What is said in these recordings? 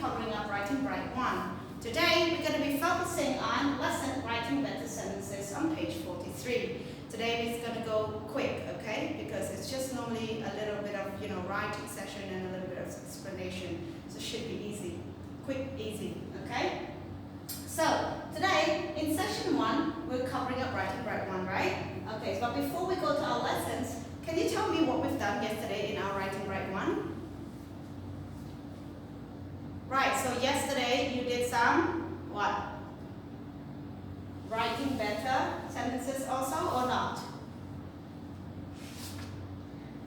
covering up Writing Bright 1. Today we're going to be focusing on lesson Writing Better Sentences on page 43. Today it's going to go quick, okay? Because it's just normally a little bit of, writing session and a little bit of explanation. So it should be easy. Quick, easy, okay? So today in session 1, we're covering up Writing Bright 1, right? Okay, but before we go to our lessons, can you tell me what we've done yesterday in our Writing Bright 1? Right, so yesterday you did some, what? Writing better sentences also or not?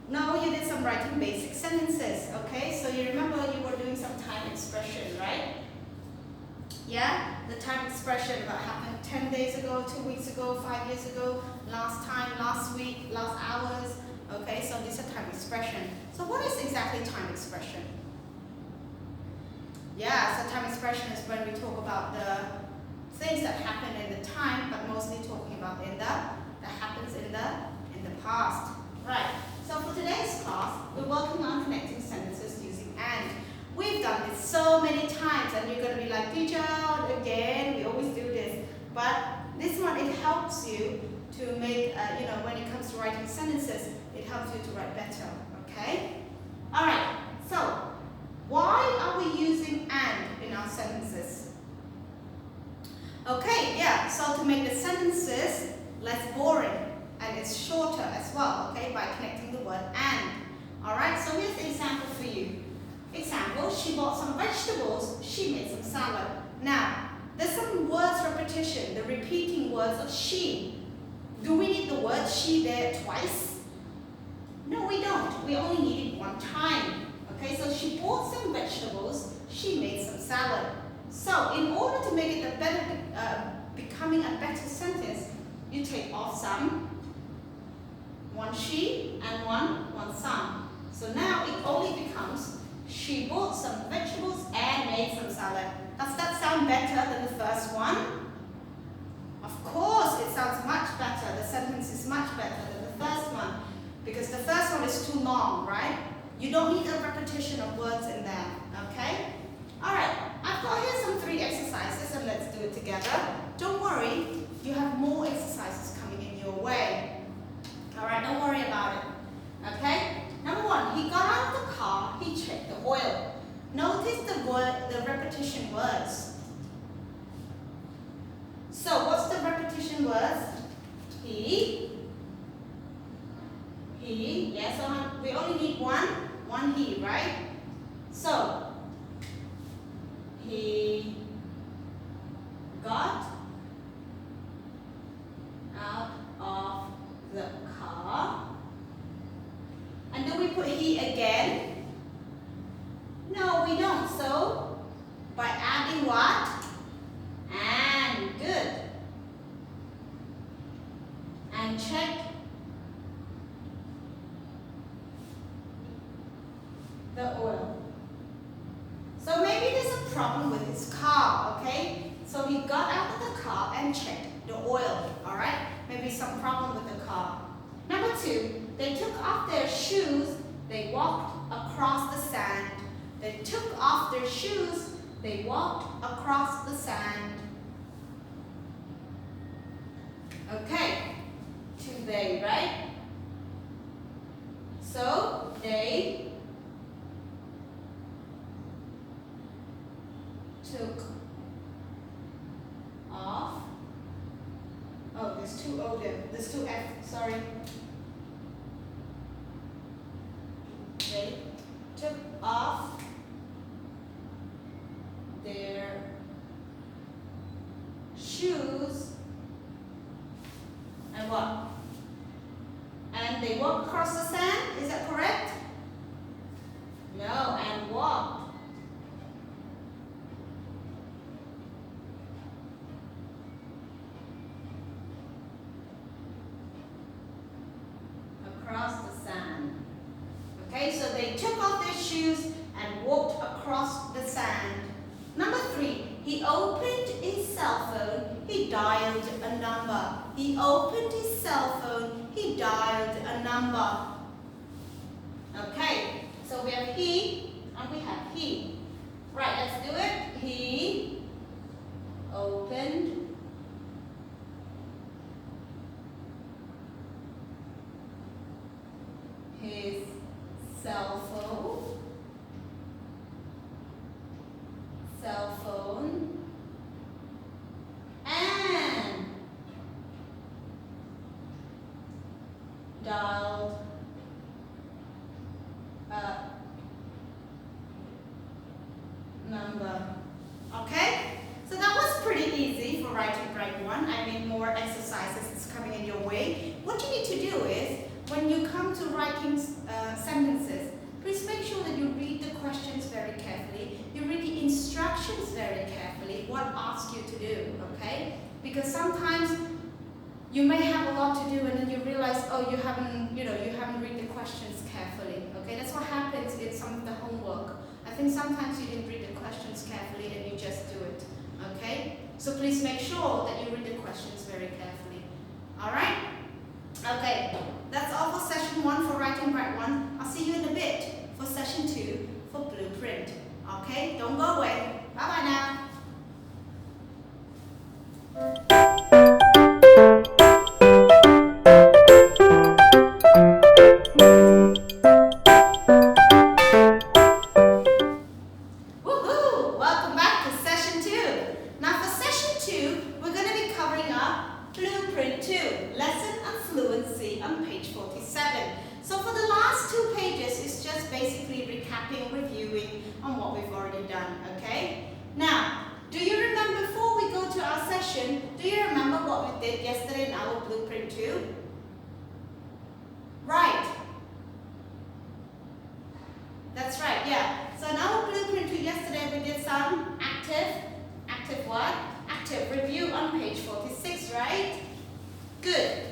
No, you did some writing basic sentences, okay? So you remember you were doing some time expression, right? Yeah, the time expression that happened 10 days ago, 2 weeks ago, 5 years ago, last time, last week, last hours, okay? So these are time expression. So what is exactly time expression? Yeah, so time expression is when we talk about the things that happen in the time, but mostly talking about that happens in the past. Right. So for today's class, we're working on connecting sentences using and. We've done this so many times, and you're going to be like, teacher, again, we always do this. But this one, it helps you to make, when it comes to writing sentences, it helps you to write better. Okay. All right. So why are we using and in our sentences? Okay, yeah, so to make the sentences less boring and it's shorter as well, okay, by connecting the word and. Alright, so here's the example for you. Example, she bought some vegetables, she made some salad. Now, there's some words repetition, the repeating words of she. Do we need the word she there twice? No, we don't. We only need it one time. Okay, so she bought some vegetables, she made some salad. So in order to make it a better, becoming a better sentence, you take off some, one she and one some. So now it only becomes she bought some vegetables and made some salad. Does that sound better than the first one? Of course, it sounds much better. The sentence is much better than the first one because the first one is too long, right? You don't need a repetition of words in there, okay? Alright, I've got here some 3 exercises and let's do it together. Don't worry, you have more exercises coming in your way. Alright, don't worry about it, okay? Number 1, he got out of the car, he checked the oil. Notice the repetition words. So what's the repetition words? He, yes, we only need one he, right? So, he got out of the car. And do we put he again? No, we don't. So, by adding what? And, good. And check the oil. So maybe there's a problem with his car, okay? So he got out of the car and checked the oil, all right? Maybe some problem with the car. Number 2, they took off their shoes, they walked across the sand. They took off their shoes, they walked across the sand. Okay, to they, right? So, they took off. Oh, there's 2 O there. There's 2 F, sorry. They took off their shoes and what? And they walked across the sand, is that correct? No, and walked. Across the sand. Okay, so they took off their shoes and walked across the sand. Number 3, he opened his cell phone, he dialed a number. He opened his cell phone, he dialed a number. Okay, so we have he and we have he. Right, let's do it. He opened his cell phone and dialed a number. Okay? So that was pretty easy for writing grade 1. I mean, more exercises is coming in your way. What you need to do is, when you come to writing sentences, please make sure that you read the questions very carefully. You read the instructions very carefully, what asks you to do, okay? Because sometimes you may have a lot to do and then you realize, oh, you haven't read the questions carefully, okay? That's what happens in some of the homework. I think sometimes you didn't read the questions carefully and you just do it, okay? So please make sure that you read the questions very carefully, all right? Okay, that's all for session 1 for writing grade 1. I'll see you in a bit for session 2 for Blueprint. Okay, don't go away. Bye-bye now. Woohoo! Welcome back to session 2. Now for session 2, we're going to be covering up Blueprint 2, lesson on fluency on page 47. So for the last 2 pages, it's just basically recapping, reviewing on what we've already done, okay? Now, do you remember, before we go to our session, do you remember what we did yesterday in our Blueprint 2? Right. That's right, yeah. So in our Blueprint 2 yesterday, we did some active what? Active review on page 46, right? Good.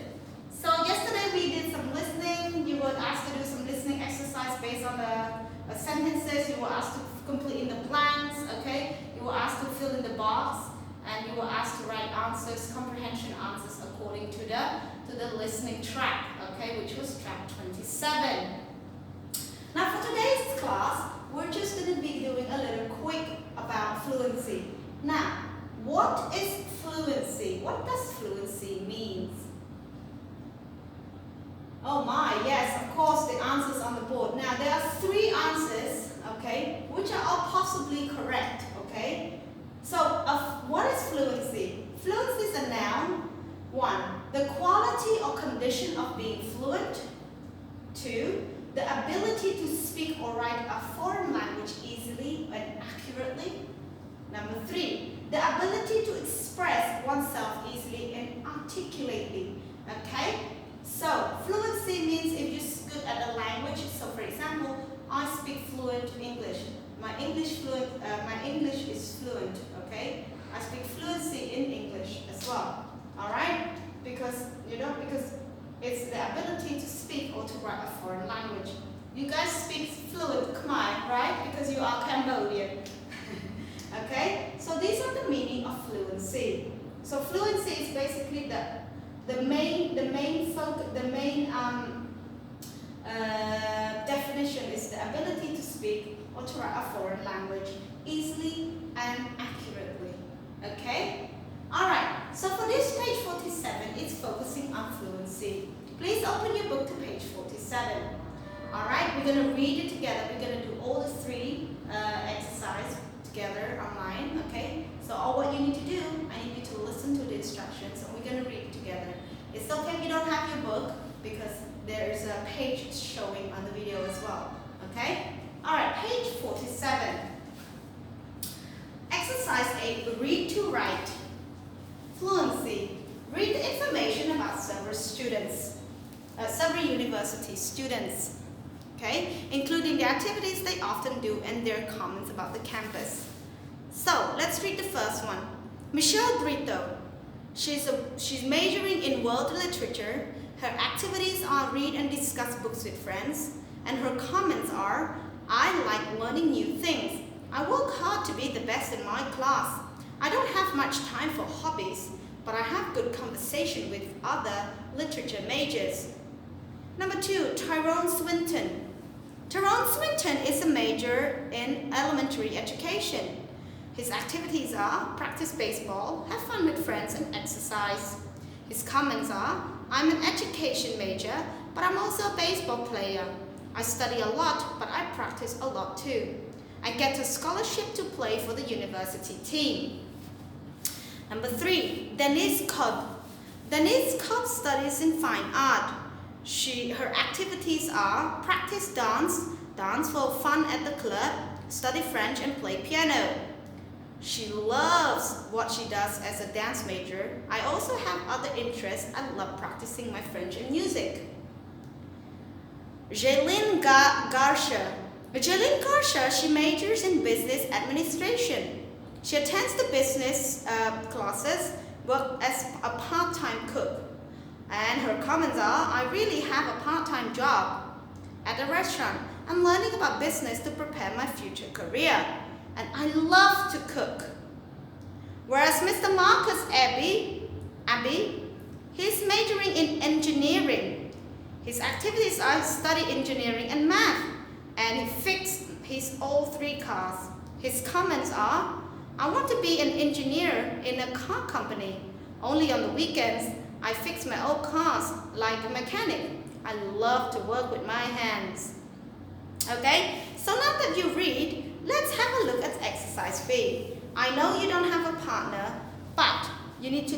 So yesterday we did some listening. You were asked to do some listening exercise based on the sentences. You were asked to complete in the blanks, okay? You were asked to fill in the box, and you were asked to write answers, comprehension answers according to the listening track, okay, which was track 27. Now for today's class, we're just going to be doing a little quick about fluency. Now, what is fluency? What does fluency mean? Oh my, yes, of course, the answers on the board. Now, there are 3 answers, okay, which are all possibly correct, okay? So, what is fluency? Fluency is a noun. 1, the quality or condition of being fluent. 2, the ability to speak or write a foreign language easily and accurately. Number 3, the ability to express oneself easily and articulately, okay? So, fluency means if you're good at a language. So, for example, I speak fluent English. My English is fluent, okay? I speak fluency in English as well, all right? Because it's the ability to speak or to write a foreign language. You guys speak fluent Khmer, right? Because you are Cambodian. Okay? So these are the meaning of fluency. So fluency is basically the main definition is the ability to speak or to write a foreign language easily and accurately. Okay? Alright, so for this page 47, it's focusing on fluency. Please open your book to page 47. Alright, we're going to read it together. We're going to do all the 3 exercises together online. Okay? So all what you need to do, I need you to listen to the instructions and we're going to read it together. It's okay if you don't have your book because there is a page showing on the video as well. Okay? Alright, page 47. Exercise 8, read to write. Fluency. Read the information about several university students, okay, including the activities they often do and their comments about the campus. So, let's read the first one. Michelle Brito. She's majoring in world literature. Her activities are read and discuss books with friends, and her comments are, I like learning new things. I work hard to be the best in my class. I don't have much time for hobbies, but I have good conversation with other literature majors. Number 2, Tyrone Swinton. Tyrone Swinton is a major in elementary education. His activities are practice baseball, have fun with friends, and exercise. His comments are, I'm an education major, but I'm also a baseball player. I study a lot, but I practice a lot too. I get a scholarship to play for the university team. Number 3, Denise Cobb. Denise Cobb studies in fine art. Her activities are practice dance, dance for fun at the club, study French, and play piano. She loves what she does as a dance major. I also have other interests. I love practicing my French and music. Jaylene Garcia. Jaylene Garcia, she majors in business administration. She attends the business classes, works as a part-time cook. And her comments are, I really have a part-time job at a restaurant. I'm learning about business to prepare my future career. And I love to cook. Whereas Mr. Marcus Abbey, he's majoring in engineering. His activities are study engineering and math. And he fixed his all 3 cars. His comments are, I want to be an engineer in a car company. Only on the weekends, I fix my old cars like a mechanic. I love to work with my hands. Okay, so now that you read, let's have a look at exercise B. I know you don't have a partner, but you need to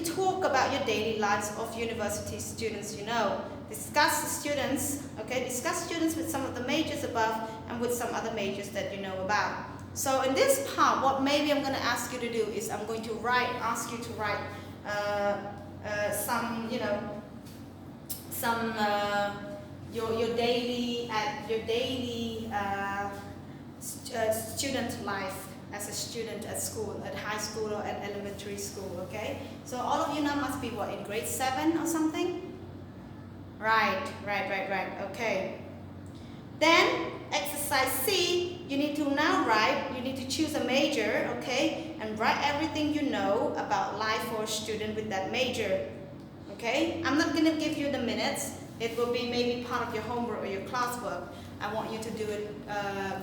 talk about your daily lives of university students you know. Discuss the students, okay? Discuss students with some of the majors above and with some other majors that you know about. So in this part, what maybe I'm going to ask you to do is I'm going to ask you to write your daily student life as a student at school, at high school or at elementary school, okay? So all of you now must be what, in grade 7 or something? Right, okay. Then exercise C, you need to now write, you need to choose a major, okay? And write everything you know about life for a student with that major, okay? I'm not going to give you the minutes. It will be maybe part of your homework or your classwork. I want you to do it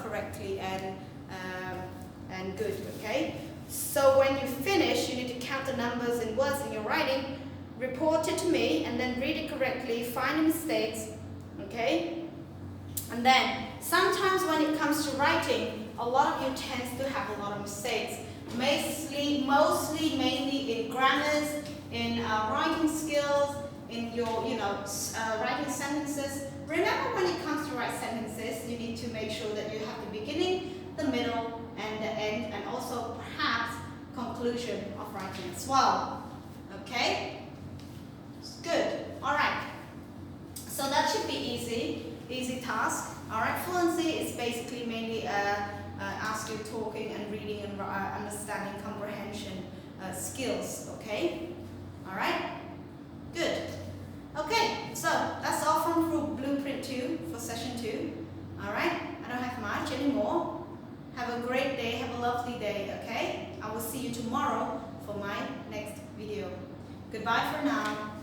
correctly and good, okay? So when you finish, you need to count the numbers and words in your writing, report it to me, and then read it correctly, find the mistakes, okay? And then, sometimes when it comes to writing, a lot of you tend to have a lot of mistakes. Mainly in grammars, in writing skills, in your, writing sentences. Remember, when it comes to write sentences, you need to make sure that you have the beginning, the middle, and the end, and also perhaps conclusion of writing as well. Okay? Good. All right. So that should be easy task. All right. Fluency is basically mainly ask you talking and reading and understanding comprehension skills. Okay. All right. Good. Okay. So that's all from Blueprint 2 for session 2. All right. I don't have much anymore. Have a great day. Have a lovely day. Okay. I will see you tomorrow for my next video. Goodbye for now.